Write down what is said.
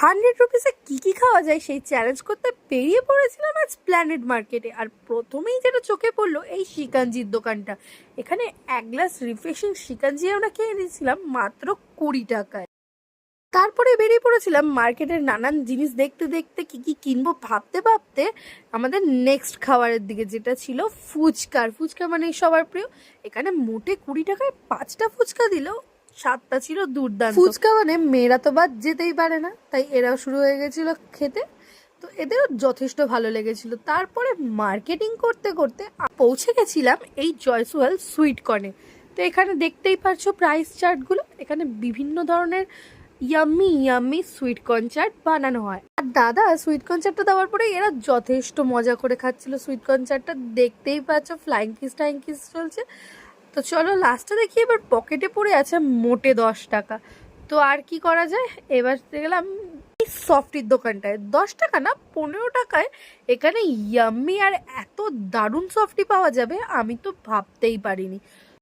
100 রুপিসে কী খাওয়া যায় সেই চ্যালেঞ্জ করতে বেরিয়ে পড়েছিলাম আজ প্ল্যানেট মার্কেটে। আর প্রথমেই যেটা চোখে পড়লো এই শিকাঞ্জির দোকানটা। এখানে এক গ্লাস রিফ্রেশিং শিকাঞ্জি আমরা খেয়ে নিয়েছিলাম মাত্র 20 টাকায়। তারপরে বেরিয়ে পড়েছিলাম মার্কেটের নানান জিনিস দেখতে দেখতে কি কিনবো ভাবতে ভাবতে আমাদের নেক্সট খাবারের দিকে, যেটা ছিল ফুচকা মানে সবার প্রিয়। এখানে মোটে 20 টাকায় 5টা ফুচকা দিল, স্বাদটা ছিল দুর্দান্ত। ফুচকা মানে মেয়েরা তো বাদ যেতেই পারে না, তাই এরাও শুরু হয়ে গেছিল খেতে। তো এদেরও যথেষ্ট ভালো লেগেছিল। তারপরে মার্কেটিং করতে করতে পৌঁছে গেছিলাম এই জয়সওয়াল সুইট কর্নে। তো এখানে দেখতেই পারছো প্রাইস চার্টগুলো। এখানে বিভিন্ন ধরনের ইয়াম্মি সুইট কর্ন চাট বানানো হয়। আর দাদা সুইট কর্ন চাটটা দেওয়ার পরে এরা যথেষ্ট মজা করে খাচ্ছিল সুইট কর্ন চাটটা। দেখতেই পাচ্ছ ফ্লাইং কিস চলছে। তো চলো লাস্টে দেখি এবার পকেটে পড়ে আছে মোটে 10 টাকা। তো আর কি করা যায়, এবার গেলাম এই সফটির দোকানটায়। 10 টাকা না 15 টাকায় এখানে ইয়াম্মি আর এত দারুণ সফটি পাওয়া যাবে আমি তো ভাবতেই পারিনি।